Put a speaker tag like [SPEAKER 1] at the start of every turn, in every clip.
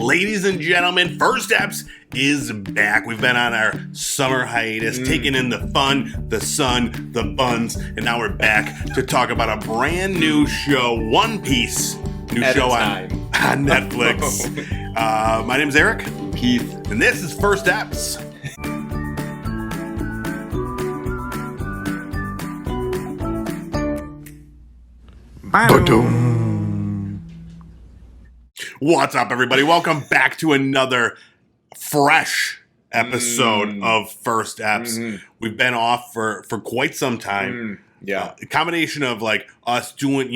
[SPEAKER 1] Ladies and gentlemen, First Eps is back. We've been on our summer hiatus, taking in the fun, the sun, the buns, and now we're back to talk about a brand new show, One Piece. New show on Netflix. My name's Eric.
[SPEAKER 2] Keith.
[SPEAKER 1] And this is First Eps. What's up, everybody? Welcome back to another fresh episode of First Eps. We've been off for quite some time.
[SPEAKER 2] A
[SPEAKER 1] combination of like us doing,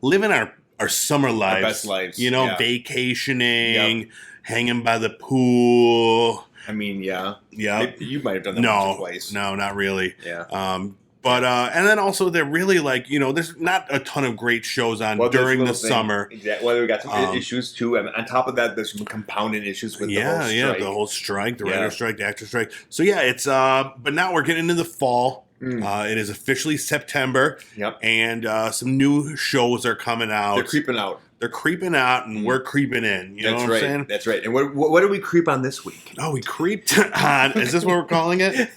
[SPEAKER 1] living our summer lives.
[SPEAKER 2] Our best lives.
[SPEAKER 1] Vacationing, hanging by the pool.
[SPEAKER 2] I mean, yeah. You might have done that once or twice.
[SPEAKER 1] No, not really.
[SPEAKER 2] Yeah.
[SPEAKER 1] But and then also they're really like, there's not a ton of great shows on during the summer.
[SPEAKER 2] Exactly. Well, we got some issues too, and on top of that, there's some compounding issues with the whole strike.
[SPEAKER 1] The whole strike, the writer strike, the actor strike. So yeah, it's but now we're getting into the fall. It is officially September.
[SPEAKER 2] Yep.
[SPEAKER 1] And some new shows are coming out.
[SPEAKER 2] They're creeping out.
[SPEAKER 1] And we're creeping in. You know what I'm saying?
[SPEAKER 2] That's right. And what did we creep on this week?
[SPEAKER 1] Oh, we creeped on. Is this what we're calling it?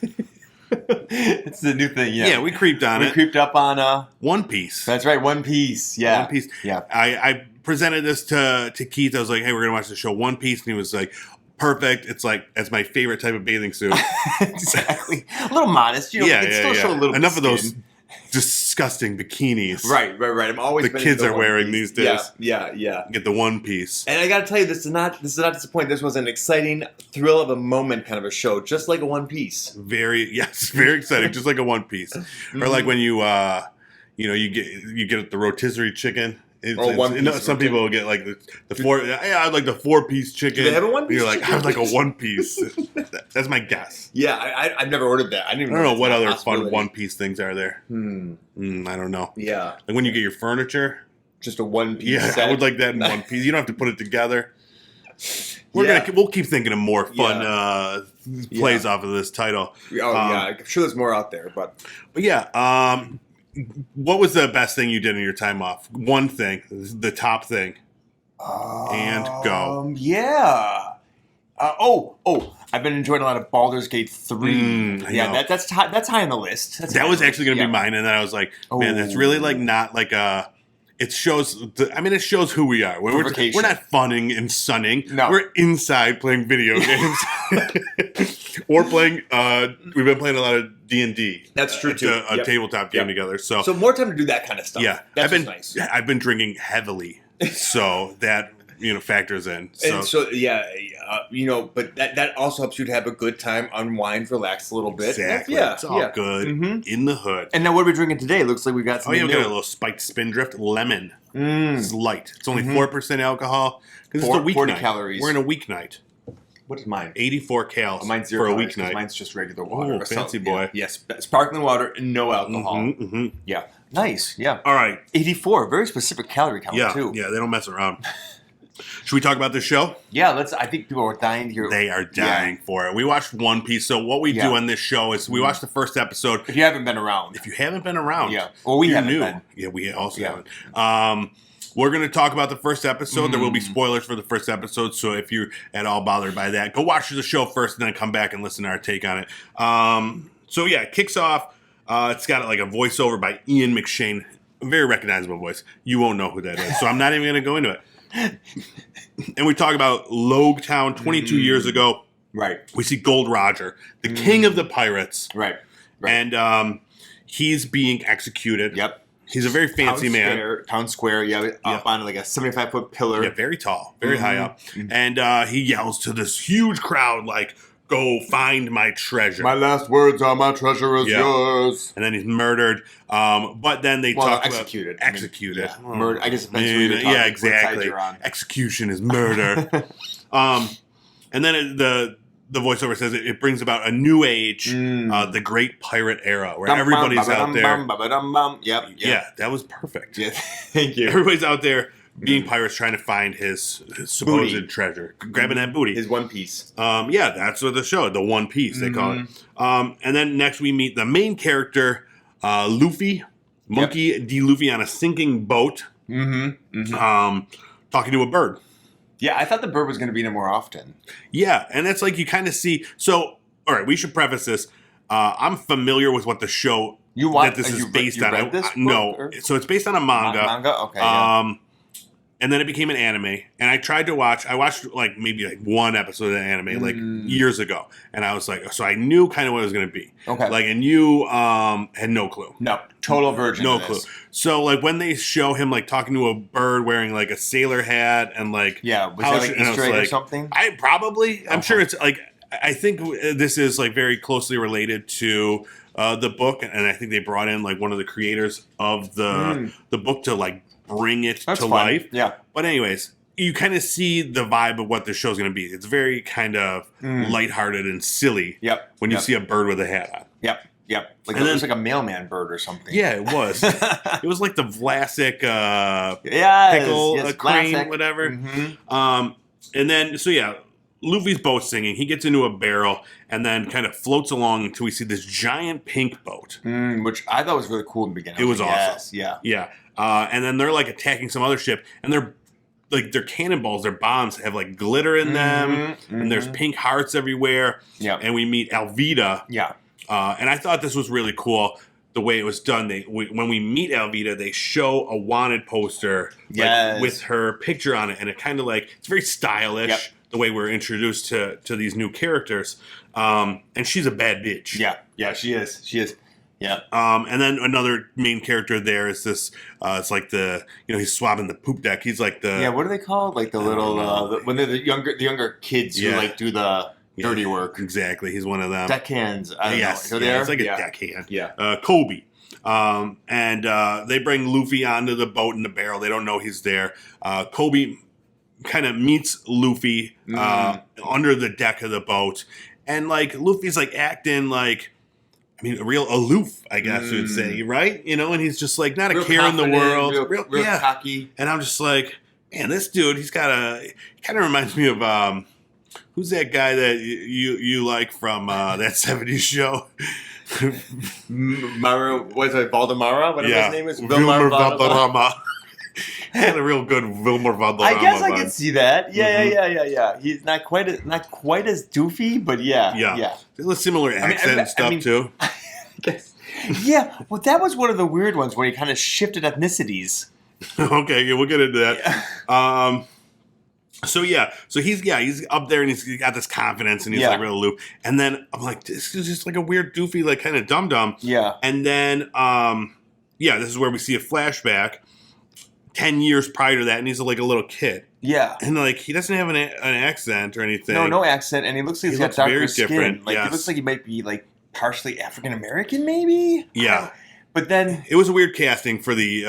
[SPEAKER 2] It's the new thing, yeah.
[SPEAKER 1] Yeah, we creeped on it.
[SPEAKER 2] We creeped up on
[SPEAKER 1] One Piece.
[SPEAKER 2] That's right, One Piece. Yeah.
[SPEAKER 1] One Piece.
[SPEAKER 2] Yeah.
[SPEAKER 1] I presented this to Keith. I was like, hey, we're gonna watch the show One Piece, and he was like, perfect. It's my favorite type of bathing suit.
[SPEAKER 2] Exactly. A little modest, Show a little
[SPEAKER 1] enough of those disgusting bikinis.
[SPEAKER 2] Right. I'm always
[SPEAKER 1] the kids are wearing these days.
[SPEAKER 2] Yeah.
[SPEAKER 1] Get the One Piece.
[SPEAKER 2] And I got to tell you, this did not disappoint. This was an exciting thrill of a moment kind of a show, just like a One Piece.
[SPEAKER 1] Very exciting, just like a One Piece. Or like when you you get the rotisserie chicken. Some people will get like the four. Yeah, I'd like the 4-piece chicken.
[SPEAKER 2] Do they have a 1-piece?
[SPEAKER 1] You're like, I'd like a 1-piece. That's my guess.
[SPEAKER 2] Yeah, I've never ordered that. I don't know
[SPEAKER 1] what other fun 1-piece things are there. I don't know.
[SPEAKER 2] Yeah,
[SPEAKER 1] like when you get your furniture,
[SPEAKER 2] just a 1-piece.
[SPEAKER 1] Yeah,
[SPEAKER 2] set.
[SPEAKER 1] I would like that in 1 piece. You don't have to put it together. We'll keep thinking of more fun plays off of this title.
[SPEAKER 2] I'm sure there's more out there, but
[SPEAKER 1] yeah. What was the best thing you did in your time off? One thing, the top thing, and go.
[SPEAKER 2] Yeah. I've been enjoying a lot of Baldur's Gate 3. That's high on the list.
[SPEAKER 1] That was actually going to be mine, and then I was like, man, that's really like not like a. It shows. It shows who we are. We're not funning and sunning.
[SPEAKER 2] No.
[SPEAKER 1] We're inside playing video games, or playing. We've been playing a lot of D&D.
[SPEAKER 2] That's true too.
[SPEAKER 1] A tabletop game together. So
[SPEAKER 2] more time to do that kind of stuff.
[SPEAKER 1] Yeah,
[SPEAKER 2] that's nice.
[SPEAKER 1] I've been drinking heavily, so that factors in.
[SPEAKER 2] So. But that also helps you to have a good time, unwind, relax a little bit.
[SPEAKER 1] Exactly. It's all good in the hood.
[SPEAKER 2] And now what are we drinking today? Looks like we got something new.
[SPEAKER 1] We got a little spiked Spindrift lemon. It's light. It's only 4% alcohol. Because it's a weeknight.
[SPEAKER 2] 40 calories.
[SPEAKER 1] We're in a weeknight.
[SPEAKER 2] What is mine?
[SPEAKER 1] 84 cals.
[SPEAKER 2] Mine's
[SPEAKER 1] 0
[SPEAKER 2] 0
[SPEAKER 1] for a
[SPEAKER 2] calories,
[SPEAKER 1] weeknight.
[SPEAKER 2] Mine's just regular water.
[SPEAKER 1] Oh, fancy boy.
[SPEAKER 2] Yes, sparkling water and no alcohol. Yeah. Nice. Yeah.
[SPEAKER 1] All right.
[SPEAKER 2] 84. Very specific calorie count too.
[SPEAKER 1] Yeah, they don't mess around. Should we talk about the show?
[SPEAKER 2] Yeah, I think people are dying to hear.
[SPEAKER 1] They are dying for it. We watched One Piece. So what we do on this show is we watch the first episode.
[SPEAKER 2] If you haven't been around.
[SPEAKER 1] Yeah.
[SPEAKER 2] Well, we haven't been.
[SPEAKER 1] Yeah, we also haven't. We're going to talk about the first episode. There will be spoilers for the first episode. So if you're at all bothered by that, go watch the show first and then come back and listen to our take on it. It kicks off. It's got like a voiceover by Ian McShane. A very recognizable voice. You won't know who that is. So I'm not even going to go into it. And we talk about Logetown 22 years ago.
[SPEAKER 2] Right.
[SPEAKER 1] We see Gold Roger, the king of the pirates.
[SPEAKER 2] Right.
[SPEAKER 1] And he's being executed.
[SPEAKER 2] Yep.
[SPEAKER 1] He's a very fancy man.
[SPEAKER 2] Town square, up on like a 75-foot pillar.
[SPEAKER 1] Yeah, very tall, very high up. And he yells to this huge crowd like, go find my treasure.
[SPEAKER 2] My last words are my treasure is yours.
[SPEAKER 1] And then he's murdered. But then they talk
[SPEAKER 2] executed.
[SPEAKER 1] About... Executed.
[SPEAKER 2] Murder. I guess it depends who you're talking,
[SPEAKER 1] exactly. Execution is murder. And then the voiceover says it brings about a new age, the great pirate era, where everybody's out there.
[SPEAKER 2] Yep.
[SPEAKER 1] Yeah, that was perfect.
[SPEAKER 2] Yeah, thank you.
[SPEAKER 1] Everybody's out there being pirates trying to find his supposed treasure, grabbing that booty.
[SPEAKER 2] His One Piece.
[SPEAKER 1] That's what the show, the One Piece, they call it. And then next we meet the main character, Luffy, Monkey D. Luffy on a sinking boat, talking to a bird.
[SPEAKER 2] Yeah, I thought the bird was going to be in it more often.
[SPEAKER 1] Yeah, and it's like you kind of see. So, all right, we should preface this. I'm familiar with what the show that this is based on.
[SPEAKER 2] Read this
[SPEAKER 1] no,
[SPEAKER 2] or?
[SPEAKER 1] So it's based on a manga.
[SPEAKER 2] Manga, okay. Yeah.
[SPEAKER 1] And then it became an anime, and I tried to watch. I watched maybe one episode of the anime years ago, and I was like, so I knew kind of what it was going to be.
[SPEAKER 2] Okay.
[SPEAKER 1] And you had no clue.
[SPEAKER 2] No, total virgin.
[SPEAKER 1] No clue. So when they show him talking to a bird wearing a sailor hat and
[SPEAKER 2] was that Easter egg or something?
[SPEAKER 1] I'm sure it's I think this is very closely related to the book, and I think they brought in one of the creators of the book to bring it to life.
[SPEAKER 2] Yeah.
[SPEAKER 1] But anyways, you kind of see the vibe of what the show's going to be. It's very kind of lighthearted and silly.
[SPEAKER 2] Yep.
[SPEAKER 1] When you see a bird with a hat on.
[SPEAKER 2] Yep. It was like a mailman bird or something.
[SPEAKER 1] Yeah, it was. It was like the Vlasic pickle crane, Vlasic. Whatever.
[SPEAKER 2] Mm-hmm.
[SPEAKER 1] And then, Luffy's boat singing. He gets into a barrel and then kind of floats along until we see this giant pink boat.
[SPEAKER 2] Which I thought was really cool in the beginning.
[SPEAKER 1] It was awesome.
[SPEAKER 2] Yes,
[SPEAKER 1] yeah. And then they're attacking some other ship, and they're their cannonballs, their bombs have glitter in them, and there's pink hearts everywhere.
[SPEAKER 2] Yeah.
[SPEAKER 1] And we meet Alvida.
[SPEAKER 2] Yeah.
[SPEAKER 1] And I thought this was really cool the way it was done. When we meet Alvida, they show a wanted poster with her picture on it, and it kind of it's very stylish.
[SPEAKER 2] Yep.
[SPEAKER 1] The way we're introduced to these new characters. And she's a bad bitch.
[SPEAKER 2] Yeah, she is. Yeah.
[SPEAKER 1] And then another main character there is this. It's he's swabbing the poop deck. He's what
[SPEAKER 2] are they called? The little when they're the younger kids who do the dirty work.
[SPEAKER 1] Exactly. He's one of them.
[SPEAKER 2] Deckhands. I don't know. So
[SPEAKER 1] it's like a deckhand.
[SPEAKER 2] Yeah.
[SPEAKER 1] Kobe. And they bring Luffy onto the boat in the barrel. They don't know he's there. Kobe kind of meets Luffy under the deck of the boat, and Luffy's acting real aloof, I guess you would say, right? And he's just not
[SPEAKER 2] real
[SPEAKER 1] a care in the world,
[SPEAKER 2] real cocky.
[SPEAKER 1] And I'm just man, this dude, he kind of reminds me of who's that guy that you like from that '70s show?
[SPEAKER 2] Valdemara, whatever his name is,
[SPEAKER 1] Wilmer Valderrama. Had a real good Wilmer Valderrama.
[SPEAKER 2] I guess I can see that. Yeah. He's not quite as doofy, but yeah.
[SPEAKER 1] A similar accent stuff too.
[SPEAKER 2] I guess. Yeah, well, that was one of the weird ones where he kind of shifted ethnicities.
[SPEAKER 1] Okay, yeah, we'll get into that.
[SPEAKER 2] Yeah.
[SPEAKER 1] So he's up there and he's got this confidence and he's real aloof. And then I'm this is just a weird doofy kind of dum dum.
[SPEAKER 2] Yeah.
[SPEAKER 1] And then this is where we see a flashback. 10 years prior to that, and he's a little kid.
[SPEAKER 2] Yeah.
[SPEAKER 1] And he doesn't have an accent or anything.
[SPEAKER 2] No accent, and he looks like he's got darker skin.
[SPEAKER 1] Different.
[SPEAKER 2] He looks like he might be partially African American, maybe.
[SPEAKER 1] Yeah.
[SPEAKER 2] But then
[SPEAKER 1] it was a weird casting for the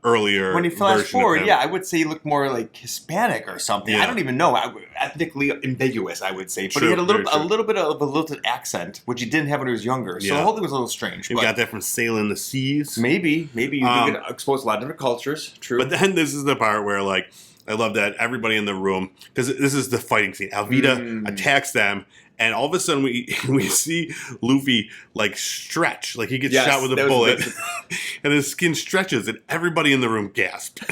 [SPEAKER 1] earlier.
[SPEAKER 2] When he flashed forward, I would say he looked more Hispanic or something. Yeah. I don't even know. Ethnically ambiguous, I would say. But he had a little bit of a lilted accent, which he didn't have when he was younger. So the whole thing was a little strange.
[SPEAKER 1] You got that from sailing the seas.
[SPEAKER 2] Maybe you get exposed to a lot of different cultures. True.
[SPEAKER 1] But then this is the part where I love that everybody in the room, because this is the fighting scene. Alvida attacks them. And all of a sudden, we see Luffy stretch, he gets shot with a bullet, and his skin stretches, and everybody in the room gasped.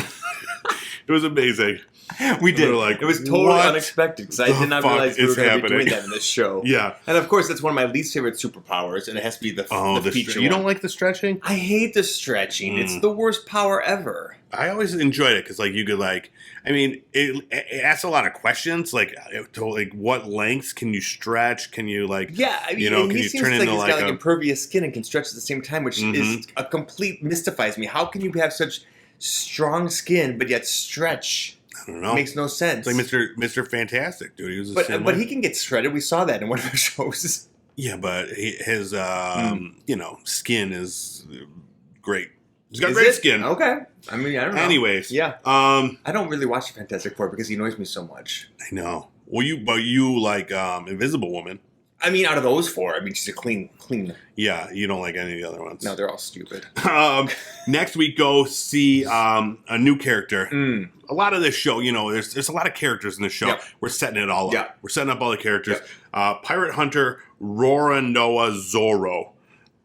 [SPEAKER 1] It was amazing.
[SPEAKER 2] We did. It was totally unexpected because I did not realize we were going to be doing that in this show.
[SPEAKER 1] Yeah,
[SPEAKER 2] and of course, that's one of my least favorite superpowers, and it has to be the feature.
[SPEAKER 1] You don't like the stretching?
[SPEAKER 2] I hate the stretching. It's the worst power ever.
[SPEAKER 1] I always enjoyed it because you could it asks a lot of questions what lengths can you stretch? Can you can you turn into
[SPEAKER 2] he's got impervious skin and can stretch at the same time, which is a complete mystifies me. How can you have such strong skin but yet stretch?
[SPEAKER 1] I don't know.
[SPEAKER 2] It makes no sense.
[SPEAKER 1] It's Mr. Fantastic, dude. He was
[SPEAKER 2] but he can get shredded. We saw that in one of the shows.
[SPEAKER 1] Yeah, but his skin is great. He's got great skin.
[SPEAKER 2] Okay. I don't know.
[SPEAKER 1] Anyways.
[SPEAKER 2] Yeah. I don't really watch the Fantastic Four because he annoys me so much.
[SPEAKER 1] I know. Well, you like Invisible Woman.
[SPEAKER 2] Out of those four, she's a clean.
[SPEAKER 1] Yeah, you don't like any of the other ones.
[SPEAKER 2] No, they're all stupid.
[SPEAKER 1] Next we go see a new character. A lot of this show, there's a lot of characters in this show. Yep. We're setting it all up.
[SPEAKER 2] Yep.
[SPEAKER 1] We're setting up all the characters. Yep. Pirate Hunter Roronoa Zoro.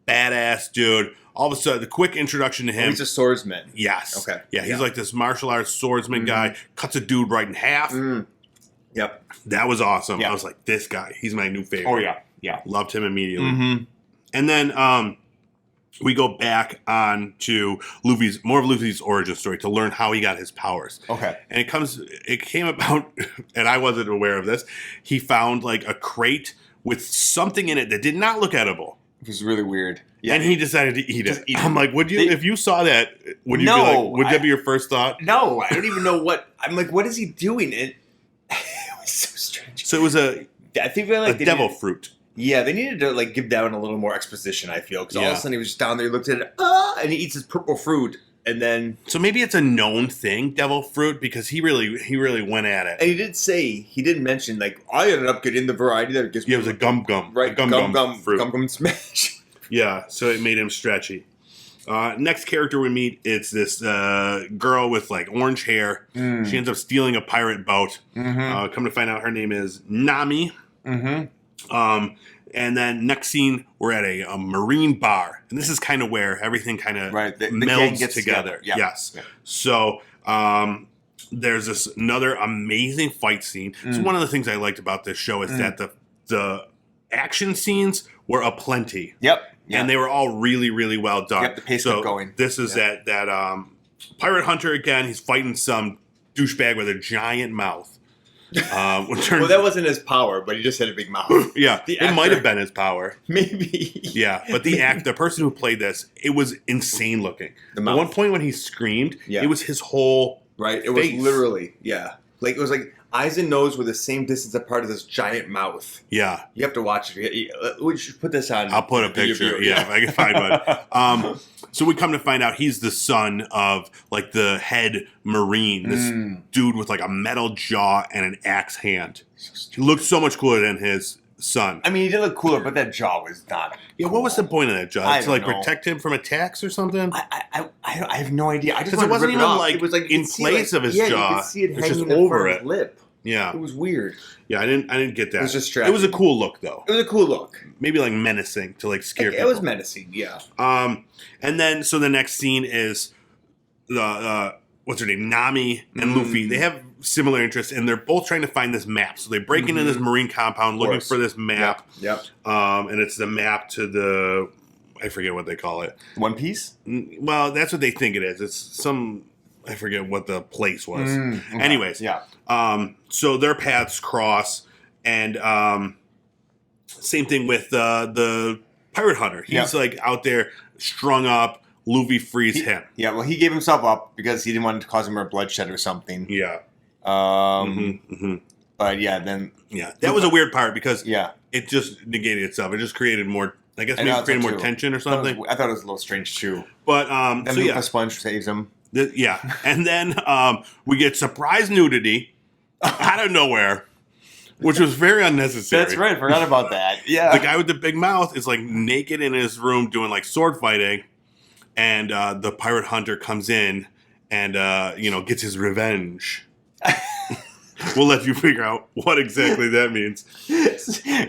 [SPEAKER 1] Badass dude. All of a sudden, the quick introduction to him.
[SPEAKER 2] He's a swordsman.
[SPEAKER 1] Yes.
[SPEAKER 2] Okay.
[SPEAKER 1] Yeah, he's this martial arts swordsman guy. Cuts a dude right in half.
[SPEAKER 2] Yep.
[SPEAKER 1] That was awesome.
[SPEAKER 2] Yep.
[SPEAKER 1] I was like, this guy, he's my new favorite.
[SPEAKER 2] Oh, yeah. Yeah.
[SPEAKER 1] Loved him immediately.
[SPEAKER 2] Mm-hmm.
[SPEAKER 1] And then we go back on to more of Luffy's origin story to learn how he got his powers.
[SPEAKER 2] Okay.
[SPEAKER 1] And it came about, and I wasn't aware of this. He found like a crate with something in it that did not look edible.
[SPEAKER 2] It was really weird. Yeah.
[SPEAKER 1] And he decided to eat it.
[SPEAKER 2] Eat
[SPEAKER 1] I'm like, if you saw that, would you be like, would that be your first thought?
[SPEAKER 2] No, I don't even know I'm like, what is he doing? It was so strange.
[SPEAKER 1] So it was a devil fruit.
[SPEAKER 2] Yeah, they needed to like give down a little more exposition, I feel. Because all of a sudden he was just down there, he looked at it, and he eats his purple fruit. And then,
[SPEAKER 1] so maybe it's a known thing, devil fruit, because he really went at it.
[SPEAKER 2] And he did mention like I ended up getting the variety that gives me.
[SPEAKER 1] It was a gum
[SPEAKER 2] right?
[SPEAKER 1] Gum fruit,
[SPEAKER 2] gum smash.
[SPEAKER 1] Yeah, so it made him stretchy. Next character we meet, it's this girl with like orange hair. She ends up stealing a pirate boat. Mm-hmm. Come to find out, her name is Nami. Mm-hmm. And then next scene, we're at a marine bar. And this is kind of where everything kind of melds together. Yep. Yes. Yep. So there's another amazing fight scene. So one of the things I liked about this show is that the action scenes were aplenty.
[SPEAKER 2] Yep.
[SPEAKER 1] And they were all really, really well done.
[SPEAKER 2] Yep, the pace kept going.
[SPEAKER 1] This is that pirate hunter again. He's fighting some douchebag with a giant mouth.
[SPEAKER 2] Well, that wasn't his power, but he just had a big mouth.
[SPEAKER 1] Yeah, it might have been his power.
[SPEAKER 2] Maybe.
[SPEAKER 1] Yeah, but the person who played this, it was insane looking. At one point when he screamed, it was his whole
[SPEAKER 2] right. It
[SPEAKER 1] face.
[SPEAKER 2] was literally like it was like eyes and nose were the same distance apart of this giant mouth.
[SPEAKER 1] Yeah,
[SPEAKER 2] you have to watch it. We should put this on.
[SPEAKER 1] I'll put a picture. Yeah, if I can find one. So we come to find out he's the son of like the head marine, this dude with like a metal jaw and an axe hand. He looked so much cooler than his son.
[SPEAKER 2] I mean, he did look cooler, but that jaw was not.
[SPEAKER 1] Yeah, what was the point of that jaw? To like protect him from attacks or something?
[SPEAKER 2] I have no idea. I just
[SPEAKER 1] because it wasn't even
[SPEAKER 2] it
[SPEAKER 1] like
[SPEAKER 2] it was like
[SPEAKER 1] in place of his jaw.
[SPEAKER 2] You could see it hanging
[SPEAKER 1] just
[SPEAKER 2] in
[SPEAKER 1] over
[SPEAKER 2] front of his lip.
[SPEAKER 1] Yeah,
[SPEAKER 2] it was weird.
[SPEAKER 1] Yeah, I didn't get that.
[SPEAKER 2] It was just
[SPEAKER 1] it was a cool look though.
[SPEAKER 2] It was a cool look.
[SPEAKER 1] Maybe like menacing to like scare people.
[SPEAKER 2] It was menacing, yeah.
[SPEAKER 1] And then so the next scene is the what's her name, Nami and Luffy. They have similar interests, and they're both trying to find this map. So they break into this marine compound looking for this map.
[SPEAKER 2] Yep.
[SPEAKER 1] And it's the map to the I forget what they call it.
[SPEAKER 2] One Piece?
[SPEAKER 1] Well, that's what they think it is. It's some I forget what the place was. Okay. Anyways,
[SPEAKER 2] yeah.
[SPEAKER 1] So their paths cross, and same thing with the pirate hunter. He's like out there strung up. Luffy frees him.
[SPEAKER 2] Yeah, well, he gave himself up because he didn't want to cause him more bloodshed or something.
[SPEAKER 1] Yeah.
[SPEAKER 2] But yeah, then
[SPEAKER 1] that was a weird part because it just negated itself. It just created more. I guess maybe created more tension or something.
[SPEAKER 2] I thought it was a little strange too.
[SPEAKER 1] But
[SPEAKER 2] then the sponge saves him.
[SPEAKER 1] And then we get surprise nudity out of nowhere, which was very unnecessary.
[SPEAKER 2] That's right. Forgot about that. Yeah.
[SPEAKER 1] The guy with the big mouth is like naked in his room doing like sword fighting, and the pirate hunter comes in and gets his revenge. We'll let you figure out what exactly that means.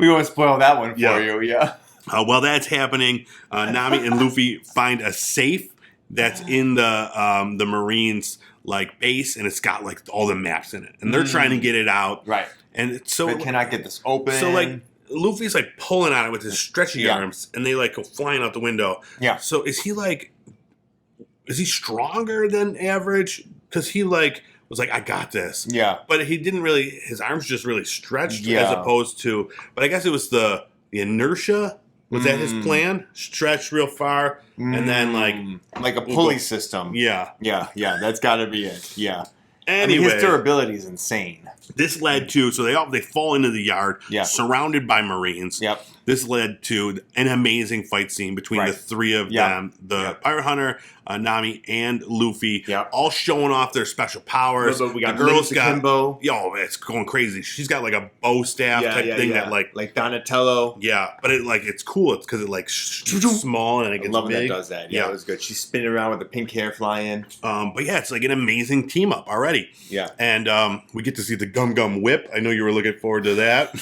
[SPEAKER 2] We won't spoil that one for you. Yeah.
[SPEAKER 1] While that's happening, Nami and Luffy find a safe that's in the Marines like base, and it's got like all the maps in it, and they're trying to get it out.
[SPEAKER 2] Right.
[SPEAKER 1] And so
[SPEAKER 2] they cannot get this open.
[SPEAKER 1] So like Luffy's like pulling on it with his stretchy arms, and they like go flying out the window.
[SPEAKER 2] Yeah.
[SPEAKER 1] So is he stronger than average? Because he like was like, I got this.
[SPEAKER 2] Yeah.
[SPEAKER 1] But he didn't really. His arms just really stretched as opposed to. But I guess it was the inertia. Was that his plan? Stretch real far, and then
[SPEAKER 2] like a pulley system.
[SPEAKER 1] Yeah.
[SPEAKER 2] That's got to be it. Yeah.
[SPEAKER 1] Anyway,
[SPEAKER 2] his durability is insane.
[SPEAKER 1] This led to they fall into the yard, surrounded by Marines.
[SPEAKER 2] Yep.
[SPEAKER 1] This led to an amazing fight scene between the three of them: the pirate hunter, Nami, and Luffy, all showing off their special powers.
[SPEAKER 2] We got the girl's got Kimbo.
[SPEAKER 1] Yo, it's going crazy. She's got like a bow staff type thing that
[SPEAKER 2] like Donatello.
[SPEAKER 1] Yeah, but it's cool. It's because it like small and it gets big.
[SPEAKER 2] That does that. Yeah, it was good. She's spinning around with the pink hair flying.
[SPEAKER 1] But yeah, it's like an amazing team up already.
[SPEAKER 2] Yeah,
[SPEAKER 1] and we get to see the Gum Gum Whip. I know you were looking forward to that.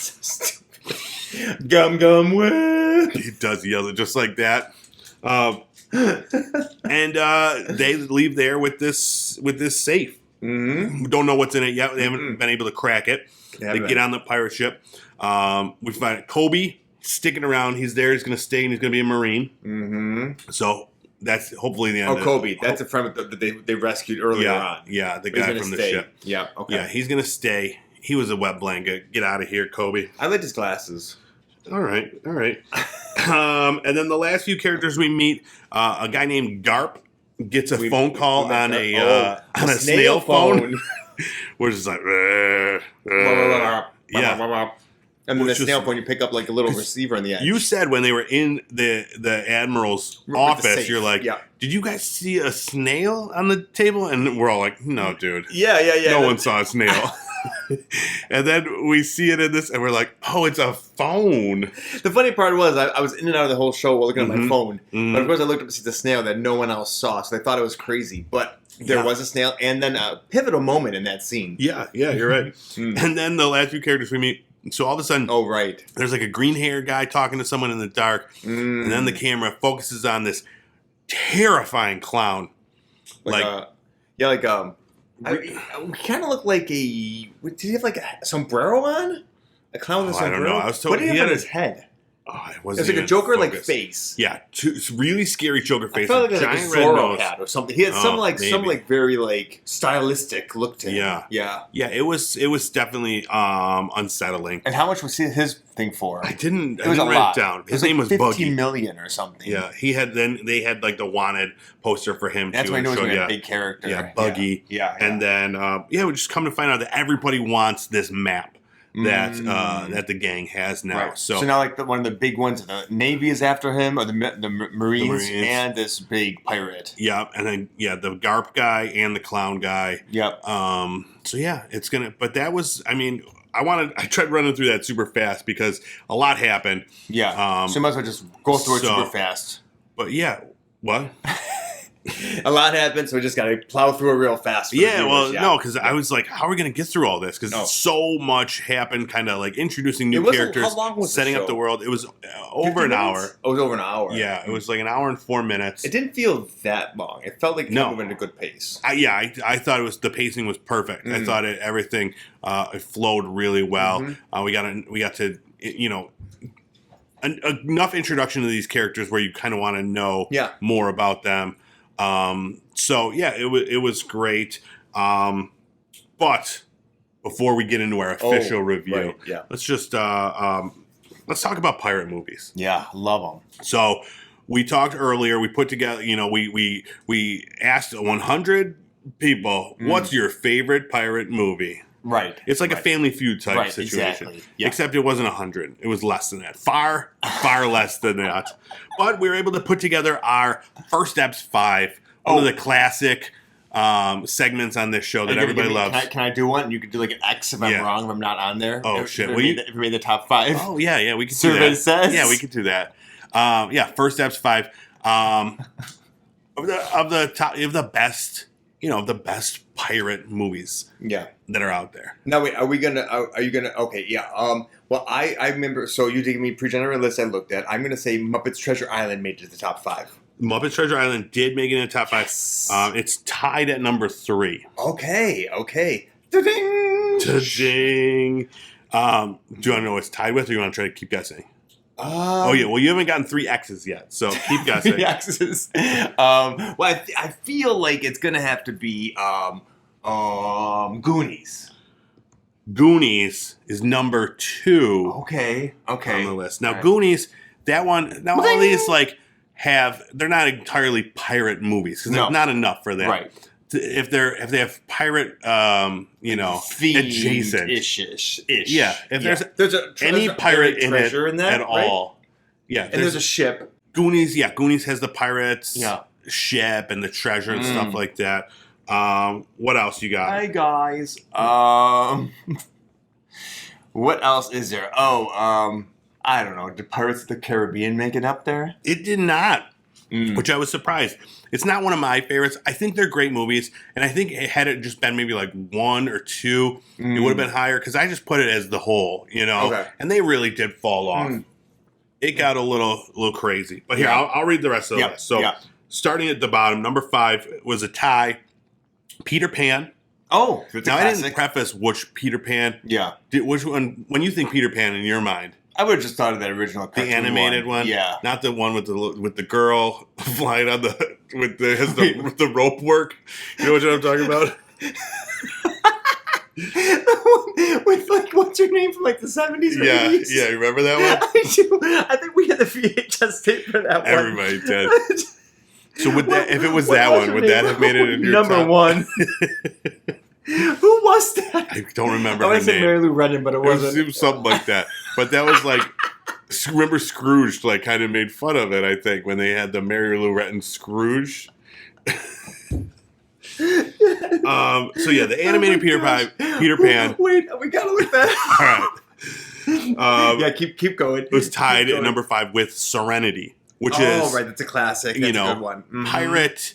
[SPEAKER 2] Gum Gum Whip.
[SPEAKER 1] He does yell it just like that. And they leave there with this safe. Don't know what's in it yet. They haven't been able to crack it. They get on the pirate ship. We find Kobe sticking around. He's there. He's going to stay, and he's going to be a Marine. So that's hopefully the end.
[SPEAKER 2] Oh, Kobe. That's a friend that they rescued earlier on.
[SPEAKER 1] Yeah, the guy from the ship.
[SPEAKER 2] Yeah, okay.
[SPEAKER 1] Yeah, he's going to stay. He was a wet blanket. Get out of here, Kobe.
[SPEAKER 2] I liked his glasses.
[SPEAKER 1] All right. And then the last few characters we meet, a guy named Garp gets a phone call on a snail phone. We're just like,
[SPEAKER 2] yeah. And then the snail phone, you pick up like a little receiver on the edge.
[SPEAKER 1] You said when they were in the Admiral's office, you're like, did you guys see a snail on the table? And we're all like, no, dude.
[SPEAKER 2] Yeah.
[SPEAKER 1] No one saw a snail. And then we see it in this, and we're like, oh, it's a phone.
[SPEAKER 2] The funny part was I was in and out of the whole show while looking at my phone. But of course, I looked up to see the snail that no one else saw, so they thought it was crazy. But there was a snail, and then a pivotal moment in that scene.
[SPEAKER 1] Yeah, you're right. And then the last few characters we meet, so all of a sudden, there's like a green hair guy talking to someone in the dark, and then the camera focuses on this terrifying clown. We kind of look like a. Did he have like a sombrero on? A clown with a sombrero? I don't know. I was told
[SPEAKER 2] what did he have on his head?
[SPEAKER 1] Oh, it
[SPEAKER 2] was like a Joker-like face.
[SPEAKER 1] Yeah, really scary Joker face.
[SPEAKER 2] I felt like a Zorro hat or something. He had some very like stylistic look to him. Yeah. It
[SPEAKER 1] was definitely unsettling.
[SPEAKER 2] And how much was his thing for?
[SPEAKER 1] I didn't write it down. His name was
[SPEAKER 2] 50
[SPEAKER 1] Buggy.
[SPEAKER 2] $50 million or something.
[SPEAKER 1] Yeah, they had like the wanted poster for him.
[SPEAKER 2] That's
[SPEAKER 1] too.
[SPEAKER 2] Why I knew he was a big character.
[SPEAKER 1] Yeah, Buggy.
[SPEAKER 2] Yeah.
[SPEAKER 1] And then we just come to find out that everybody wants this map that the gang has now.
[SPEAKER 2] Right. So now, like one of the big ones, the Navy is after him, or the Marines, and this big pirate.
[SPEAKER 1] Yep, and then the Garp guy and the clown guy.
[SPEAKER 2] Yep.
[SPEAKER 1] So it's gonna. But that was, I mean, I tried running through that super fast because a lot happened.
[SPEAKER 2] Yeah. So you might as well just go through it super fast.
[SPEAKER 1] But what?
[SPEAKER 2] A lot happened, so we just got to plow through it real fast.
[SPEAKER 1] No, because I was like, how are we going to get through all this? Because so much happened, kind of like introducing new characters,
[SPEAKER 2] how long was
[SPEAKER 1] setting up the world. It was over an hour.
[SPEAKER 2] Oh, it was over an hour.
[SPEAKER 1] Yeah, it was like an hour and 4 minutes.
[SPEAKER 2] It didn't feel that long. It felt like it moved at a good pace.
[SPEAKER 1] I thought the pacing was perfect. I thought everything it flowed really well. We got to enough introduction to these characters where you kind of want to know more about them. It was great. But before we get into our official review, let's just let's talk about pirate movies.
[SPEAKER 2] Yeah, love them.
[SPEAKER 1] So we talked earlier. We put together. We asked 100 people, "What's your favorite pirate movie?"
[SPEAKER 2] Right.
[SPEAKER 1] It's like a Family Feud type situation.
[SPEAKER 2] Exactly. Yeah.
[SPEAKER 1] Except it wasn't 100. It was less than that. Far less than that. But we were able to put together our First Eps 5, one of the classic segments on this show that everybody loves.
[SPEAKER 2] Can I do one? You could do like an X if I'm wrong, if I'm not on there.
[SPEAKER 1] Oh, shit.
[SPEAKER 2] If we made the top 5.
[SPEAKER 1] Oh, yeah, we could do
[SPEAKER 2] Survey
[SPEAKER 1] that.
[SPEAKER 2] says.
[SPEAKER 1] Yeah, we could do that. First Eps 5. Of the best... the best pirate movies that are out there.
[SPEAKER 2] Now, wait, are you gonna, okay, yeah. Well, I remember, so you gave me a pre-generated list I looked at. I'm going to say Muppets Treasure Island made it to the top 5.
[SPEAKER 1] Muppets Treasure Island did make it in the top 5. Yes. It's tied at number 3.
[SPEAKER 2] Okay. Da-ding!
[SPEAKER 1] Do you want to know what it's tied with, or you want to try to keep guessing? Well, you haven't gotten 3 X's yet, so keep guessing.
[SPEAKER 2] 3 X's. I feel like it's gonna have to be Goonies.
[SPEAKER 1] Goonies is number 2.
[SPEAKER 2] Okay.
[SPEAKER 1] On the list. Now, Goonies, that one. Now, all these they're not entirely pirate movies because there's not enough for that.
[SPEAKER 2] Right.
[SPEAKER 1] If they have pirate, adjacent
[SPEAKER 2] ish.
[SPEAKER 1] Yeah, if there's any pirate in it at all,
[SPEAKER 2] and there's a ship.
[SPEAKER 1] Goonies, Goonies has the pirates ship and the treasure and stuff like that. What else you got?
[SPEAKER 2] Hi guys. What else is there? I don't know. Did Pirates of the Caribbean make it up there?
[SPEAKER 1] It did not, which I was surprised. It's not one of my favorites. I think they're great movies, and I think had it just been maybe like 1 or 2, it would have been higher because I just put it as the whole, and they really did fall off. It got a little crazy. But here, I'll read the rest of the list. So starting at the bottom, number 5 was a tie. Peter Pan,
[SPEAKER 2] Oh,
[SPEAKER 1] now I didn't preface which Peter Pan.
[SPEAKER 2] Yeah.
[SPEAKER 1] Which one? When you think Peter Pan in your mind,
[SPEAKER 2] I would have just thought of that original cartoon,
[SPEAKER 1] the animated one.
[SPEAKER 2] Yeah,
[SPEAKER 1] not the one with the girl flying on with the rope work. You know what I'm talking about?
[SPEAKER 2] With like, what's your name from like the 70s or 80s?
[SPEAKER 1] Yeah, you remember that one?
[SPEAKER 2] I do. I think we had the VHS tape for that one.
[SPEAKER 1] Everybody did. So if it was that one, would that have made it in your
[SPEAKER 2] number
[SPEAKER 1] top?
[SPEAKER 2] One? Who was that?
[SPEAKER 1] I don't remember
[SPEAKER 2] I
[SPEAKER 1] her
[SPEAKER 2] want to say
[SPEAKER 1] name.
[SPEAKER 2] Mary Lou Retton, but it wasn't.
[SPEAKER 1] It was something like that. But that was like, remember Scrooge like kind of made fun of it, I think, when they had the Mary Lou Retton Scrooge. So yeah, the animated Peter Pan.
[SPEAKER 2] Wait, we gotta look that.
[SPEAKER 1] All right.
[SPEAKER 2] Yeah, keep going.
[SPEAKER 1] It was tied at number 5 with Serenity, which is
[SPEAKER 2] right. That's a classic. That's a good one. Mm-hmm.
[SPEAKER 1] Pirate.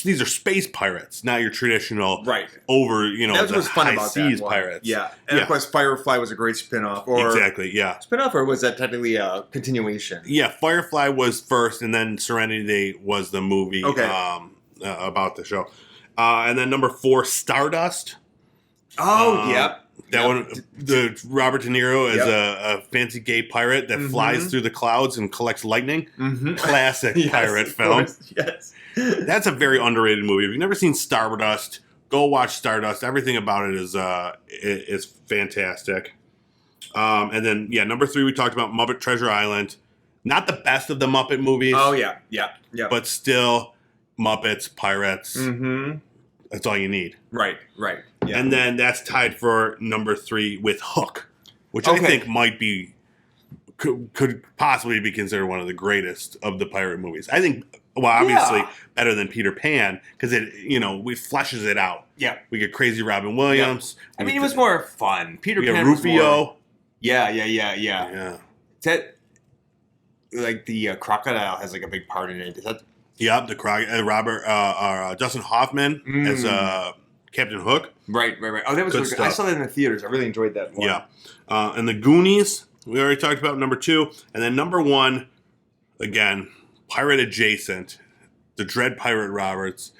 [SPEAKER 1] These are space pirates, not your traditional over.
[SPEAKER 2] That was fun
[SPEAKER 1] high
[SPEAKER 2] about
[SPEAKER 1] seas
[SPEAKER 2] that one.
[SPEAKER 1] pirates.
[SPEAKER 2] Yeah, and of course, Firefly was a great spinoff.
[SPEAKER 1] Exactly. Yeah.
[SPEAKER 2] Spinoff, or was that technically a continuation?
[SPEAKER 1] Yeah, Firefly was first, and then Serenity was the movie.
[SPEAKER 2] Okay.
[SPEAKER 1] About the show. And then number 4, Stardust.
[SPEAKER 2] Oh, yeah.
[SPEAKER 1] That one, the Robert De Niro as a fancy gay pirate that flies through the clouds and collects lightning. Mm-hmm. Classic pirate film.
[SPEAKER 2] Yes.
[SPEAKER 1] That's a very underrated movie. If you've never seen Stardust, go watch Stardust. Everything about it is fantastic. And then, number 3, we talked about Muppet Treasure Island. Not the best of the Muppet movies.
[SPEAKER 2] Oh, yeah.
[SPEAKER 1] But still, Muppets, pirates.
[SPEAKER 2] Mm-hmm.
[SPEAKER 1] That's all you need.
[SPEAKER 2] Right. Yeah.
[SPEAKER 1] And then that's tied for number 3 with Hook, which I think could possibly be considered one of the greatest of the pirate movies. I think, obviously better than Peter Pan because it fleshes it out.
[SPEAKER 2] Yeah.
[SPEAKER 1] We get Crazy Robin Williams.
[SPEAKER 2] I mean, it was more fun. Peter Pan
[SPEAKER 1] Rufio.
[SPEAKER 2] Was Yeah. Is that like the crocodile has like a big part in it? Is that?
[SPEAKER 1] Yeah, the Dustin Hoffman as Captain Hook.
[SPEAKER 2] Right. Oh, that was good. I saw that in the theaters. I really enjoyed that one.
[SPEAKER 1] Yeah. And the Goonies, we already talked about number 2. And then number 1, again, pirate adjacent, the Dread Pirate Roberts.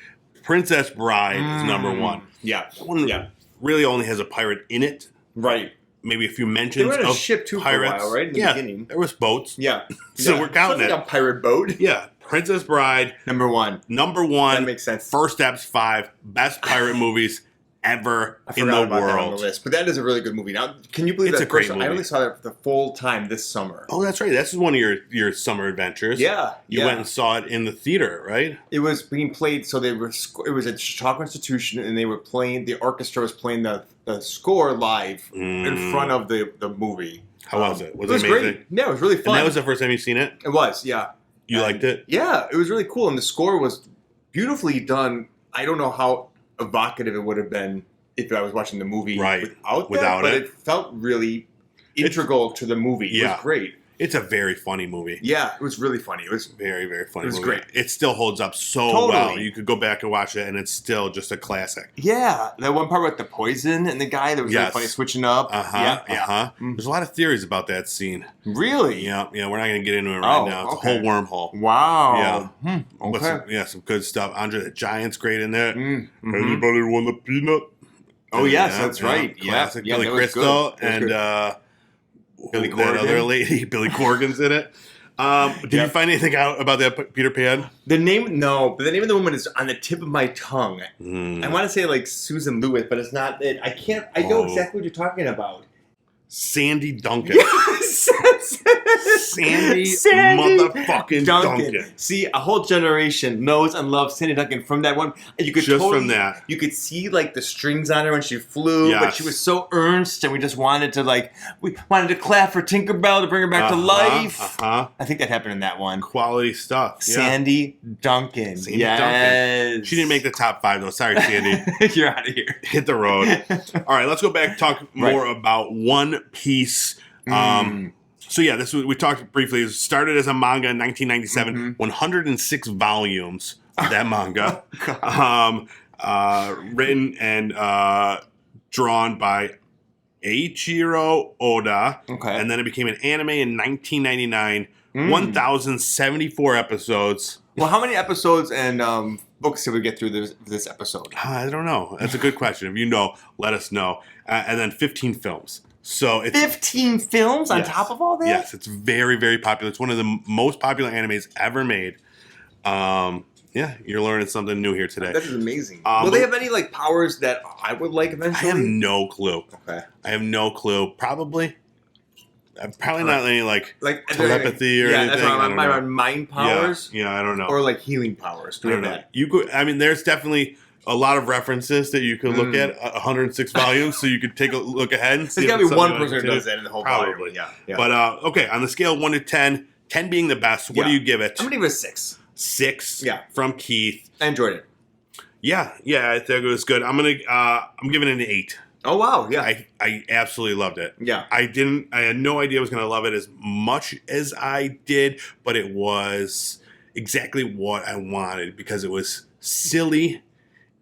[SPEAKER 1] Princess Bride is number 1.
[SPEAKER 2] Yeah.
[SPEAKER 1] That one really only has a pirate in it.
[SPEAKER 2] Right.
[SPEAKER 1] Maybe a few mentions
[SPEAKER 2] they were on a
[SPEAKER 1] of
[SPEAKER 2] ship too
[SPEAKER 1] pirates.
[SPEAKER 2] For a while, right? In the beginning.
[SPEAKER 1] There was boats.
[SPEAKER 2] Yeah.
[SPEAKER 1] So we're counting
[SPEAKER 2] like a pirate boat.
[SPEAKER 1] Yeah. Princess Bride.
[SPEAKER 2] Number 1.
[SPEAKER 1] That
[SPEAKER 2] makes sense.
[SPEAKER 1] First Eps 5. Best pirate movies ever in the world.
[SPEAKER 2] That on the list. But that is a really good movie. Now, can you believe
[SPEAKER 1] it's
[SPEAKER 2] that?
[SPEAKER 1] A great movie.
[SPEAKER 2] I only saw that for the full time this summer.
[SPEAKER 1] Oh, that's right. This is one of your summer adventures.
[SPEAKER 2] Yeah.
[SPEAKER 1] You went and saw it in the theater, right?
[SPEAKER 2] It was being played. So it was at Chautauqua Institution, and they were playing. The orchestra was playing the score live in front of the movie.
[SPEAKER 1] How was it? Was
[SPEAKER 2] it
[SPEAKER 1] amazing?
[SPEAKER 2] Great. Yeah, it was really fun.
[SPEAKER 1] And that was the first time you've seen it?
[SPEAKER 2] It was, yeah.
[SPEAKER 1] You liked it?
[SPEAKER 2] Yeah, it was really cool, and the score was beautifully done. I don't know how evocative it would have been if I was watching the movie without it. But it felt really integral to the movie. It was great.
[SPEAKER 1] It's a very funny movie.
[SPEAKER 2] Yeah, it was really funny. It was
[SPEAKER 1] very, very funny.
[SPEAKER 2] It was
[SPEAKER 1] movie.
[SPEAKER 2] Great.
[SPEAKER 1] It still holds up so well. You could go back and watch it, and it's still just a classic.
[SPEAKER 2] Yeah, that one part with the poison and the guy that was really funny, switching up.
[SPEAKER 1] There's a lot of theories about that scene.
[SPEAKER 2] Really?
[SPEAKER 1] Yeah. We're not going to get into it right now. It's a whole wormhole.
[SPEAKER 2] Wow.
[SPEAKER 1] Yeah.
[SPEAKER 2] Okay.
[SPEAKER 1] Some good stuff. Andre the Giant's great in there. Anybody want a peanut?
[SPEAKER 2] Oh yes, that's right.
[SPEAKER 1] Classic. Billy Crystal and.
[SPEAKER 2] Billy Corgan.
[SPEAKER 1] That other lady, Billy Corgan's in it. Did you find anything out about that Peter Pan?
[SPEAKER 2] The name of the woman is on the tip of my tongue. I want to say like Susan Lewis, but it's not it. I know exactly what you're talking about.
[SPEAKER 1] Sandy Duncan. Sandy motherfucking Duncan.
[SPEAKER 2] See, a whole generation knows and loves Sandy Duncan from that one. You could
[SPEAKER 1] from that.
[SPEAKER 2] You could see like the strings on her when she flew, but she was so earnest, and we just wanted to clap for Tinkerbell to bring her back to life. I think that happened in that one.
[SPEAKER 1] Quality stuff.
[SPEAKER 2] Sandy Duncan.
[SPEAKER 1] Duncan. She didn't make the top 5 though. Sorry, Sandy.
[SPEAKER 2] You're out of here.
[SPEAKER 1] Hit the road. All right, let's go back and talk more about One Piece. So we talked briefly. It started as a manga in 1997, 106 volumes of that manga, written and drawn by Eiichiro Oda, and then it became an anime in 1999. 1,074 episodes.
[SPEAKER 2] Well, how many episodes and books did we get through this episode?
[SPEAKER 1] I don't know. That's a good question. If you know, let us know. And then 15 films. So it's
[SPEAKER 2] 15 films on top of all that?
[SPEAKER 1] Yes, it's very, very popular. It's one of the most popular animes ever made. Yeah, you're learning something new here today.
[SPEAKER 2] That is amazing. Will they have any like powers that I would like eventually?
[SPEAKER 1] I have no clue.
[SPEAKER 2] Okay.
[SPEAKER 1] I have no clue. Probably not any like telepathy or
[SPEAKER 2] anything.
[SPEAKER 1] That's
[SPEAKER 2] my mind powers.
[SPEAKER 1] Yeah, I don't know.
[SPEAKER 2] Or like healing powers.
[SPEAKER 1] I don't know. You could. I mean, there's definitely a lot of references that you could look at. 106 volumes, so you could take a look ahead and see.
[SPEAKER 2] There's got to be one person who does that in the whole
[SPEAKER 1] Probably.
[SPEAKER 2] volume. Yeah.
[SPEAKER 1] But okay, on the scale of 1 to 10, 10 being the best, what do you give it?
[SPEAKER 2] I'm gonna give it a 6.
[SPEAKER 1] 6.
[SPEAKER 2] Yeah.
[SPEAKER 1] From Keith.
[SPEAKER 2] I enjoyed it.
[SPEAKER 1] Yeah, I think it was good. I'm giving it an 8.
[SPEAKER 2] Oh wow, yeah.
[SPEAKER 1] I absolutely loved it.
[SPEAKER 2] Yeah.
[SPEAKER 1] I had no idea I was gonna love it as much as I did, but it was exactly what I wanted because it was silly,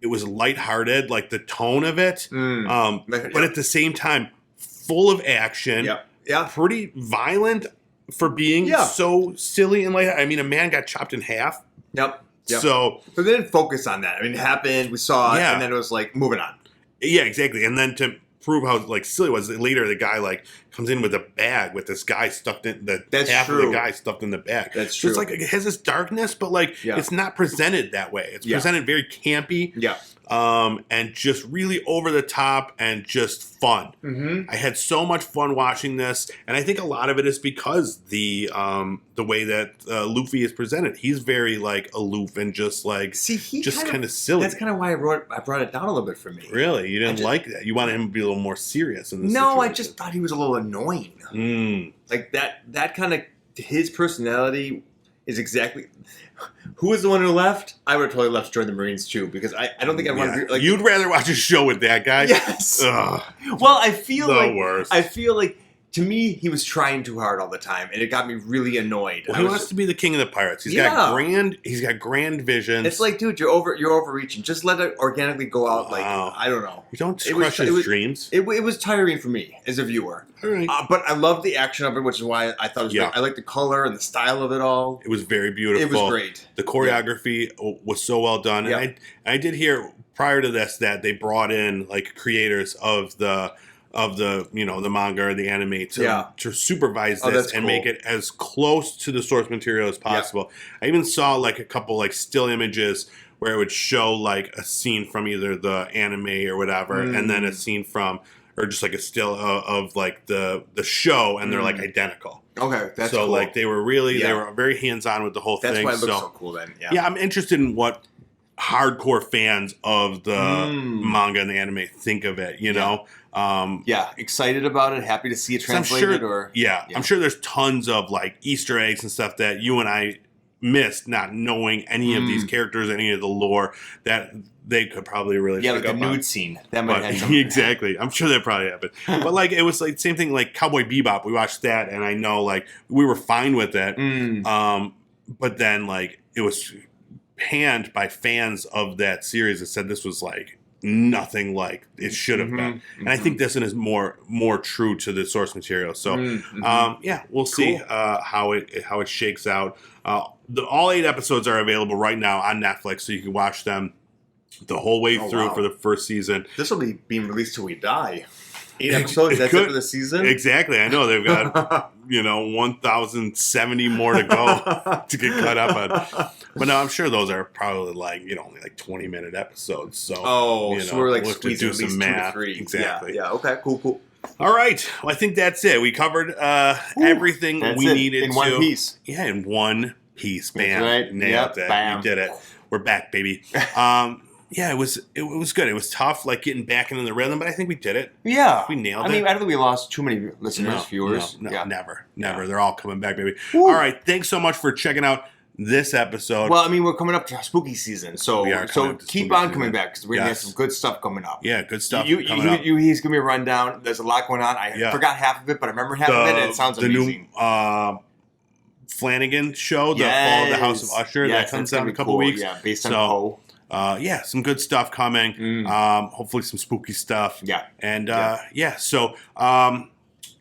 [SPEAKER 1] it was lighthearted, like the tone of it. But at the same time, full of action.
[SPEAKER 2] Yeah.
[SPEAKER 1] Pretty violent for being so silly and light. I mean, a man got chopped in half.
[SPEAKER 2] Yep.
[SPEAKER 1] So
[SPEAKER 2] they didn't focus on that. I mean, it happened, we saw it, and then it was like moving on.
[SPEAKER 1] Yeah, exactly. And then to prove how like silly it was, later the guy like comes in with a bag with this guy stuffed in the half of the guy stuffed in the bag.
[SPEAKER 2] That's true.
[SPEAKER 1] So it's like it has this darkness, but like it's not presented that way. It's presented very campy.
[SPEAKER 2] Yeah.
[SPEAKER 1] And just really over the top and just fun.
[SPEAKER 2] Mm-hmm.
[SPEAKER 1] I had so much fun watching this, and I think a lot of it is because the way that Luffy is presented. He's very like aloof and just like kind of silly.
[SPEAKER 2] That's kind of why I brought it down a little bit for me.
[SPEAKER 1] Really, you didn't like that? You wanted him to be a little more serious in this.
[SPEAKER 2] No,
[SPEAKER 1] situation.
[SPEAKER 2] I just thought he was a little annoying. Like that kind of his personality is exactly. Who was the one who left? I would have totally left to join the Marines too, because I don't think I want to be like.
[SPEAKER 1] You'd rather watch a show with that guy?
[SPEAKER 2] Yes.
[SPEAKER 1] Ugh.
[SPEAKER 2] Well, I feel
[SPEAKER 1] the worst.
[SPEAKER 2] I feel like to me he was trying too hard all the time, and it got me really annoyed.
[SPEAKER 1] Well, he wants to be the king of the pirates. He's got grand visions.
[SPEAKER 2] It's like, dude, you're overreaching. Just let it organically go out. Like I don't know.
[SPEAKER 1] You don't crush his dreams.
[SPEAKER 2] It was tiring for me as a viewer.
[SPEAKER 1] All right.
[SPEAKER 2] But I love the action of it, which is why I thought it was great. I like the color and the style of it all.
[SPEAKER 1] It was very beautiful.
[SPEAKER 2] It was great.
[SPEAKER 1] The choreography was so well done.
[SPEAKER 2] Yeah.
[SPEAKER 1] And I did hear prior to this that they brought in like creators of the the manga or the anime to supervise this and make it as close to the source material as possible. I even saw like a couple like still images where it would show like a scene from either the anime or whatever, and then a scene from or just like a still of like the show, and they're like identical.
[SPEAKER 2] Okay, that's
[SPEAKER 1] so
[SPEAKER 2] cool.
[SPEAKER 1] like they were very hands on with the whole thing.
[SPEAKER 2] That's why it looks so cool then.
[SPEAKER 1] Yeah, I'm interested in what hardcore fans of the manga and the anime think of it. You know.
[SPEAKER 2] Excited about it. Happy to see it translated.
[SPEAKER 1] I'm sure there's tons of like Easter eggs and stuff that you and I missed, not knowing any of these characters, any of the lore that they could probably really
[SPEAKER 2] like the nude scene that might have
[SPEAKER 1] exactly. I'm sure that probably happened, but like it was like same thing like Cowboy Bebop. We watched that, and I know like we were fine with it, but then like it was panned by fans of that series that said this was like nothing like it should have been, and I think this one is more true to the source material. So, we'll see how it shakes out. All 8 episodes are available right now on Netflix, so you can watch them the whole way through for the first season.
[SPEAKER 2] This will be being released till we die. 8 episodes. That's it for the season.
[SPEAKER 1] Exactly. I know they've got 1,070 more to go to get caught up on. But no, I'm sure those are probably like only like 20-minute episodes. So
[SPEAKER 2] so we're like
[SPEAKER 1] we'll have to do some math.
[SPEAKER 2] 2 to 3.
[SPEAKER 1] Exactly.
[SPEAKER 2] Yeah. Okay. Cool.
[SPEAKER 1] All right. Well, I think that's it. We covered everything we needed
[SPEAKER 2] in one piece.
[SPEAKER 1] Yeah, in one piece. Bam.
[SPEAKER 2] That's right.
[SPEAKER 1] Nailed it.
[SPEAKER 2] Bam.
[SPEAKER 1] You did it. We're back, baby. Yeah, it was good. It was tough, like getting back into the rhythm, but I think we did it.
[SPEAKER 2] Yeah,
[SPEAKER 1] we nailed it.
[SPEAKER 2] I mean, I don't think we lost too many listeners, viewers.
[SPEAKER 1] No, never. They're all coming back, baby. Woo. All right, thanks so much for checking out this episode.
[SPEAKER 2] Well, I mean, we're coming up to spooky season, so keep on coming back because we're gonna have some good stuff coming up.
[SPEAKER 1] Yeah, good stuff.
[SPEAKER 2] He's giving me a rundown. There's a lot going on. I forgot half of it, but I remember half of it, and it sounds amazing.
[SPEAKER 1] New, Flanagan show, the Fall of the House of Usher, that comes out in a couple weeks.
[SPEAKER 2] Yeah, based on Poe.
[SPEAKER 1] Some good stuff coming. Hopefully some spooky stuff.
[SPEAKER 2] Yeah.
[SPEAKER 1] And so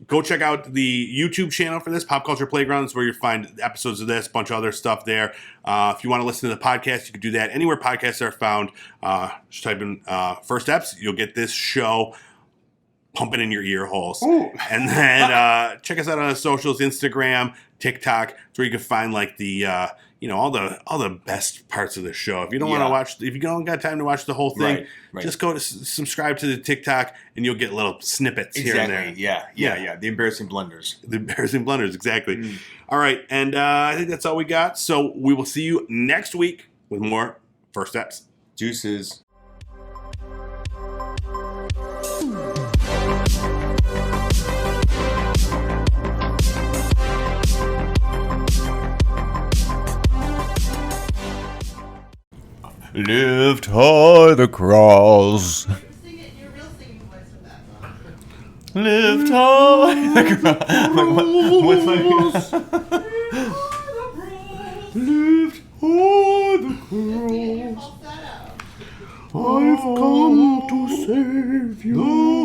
[SPEAKER 1] go check out the YouTube channel for this, Pop Culture Playgrounds, where you'll find episodes of this, a bunch of other stuff there. If you want to listen to the podcast, you can do that anywhere podcasts are found. Just type in First Eps. You'll get this show pumping in your ear holes. Ooh. And then check us out on the socials, Instagram, TikTok. It's where you can find like the all the best parts of the show. If you don't want to watch, if you don't got time to watch the whole thing, just go to subscribe to the TikTok and you'll get little snippets here and there.
[SPEAKER 2] Yeah. The embarrassing blunders.
[SPEAKER 1] The embarrassing blunders, exactly. All right, and I think that's all we got. So we will see you next week with more First Eps.
[SPEAKER 2] Juices.
[SPEAKER 3] Lift high the cross.
[SPEAKER 4] Sing it in your real singing voice with that song.
[SPEAKER 3] Lift high the cross. What's my
[SPEAKER 1] Lift high the cross. I've come to save you.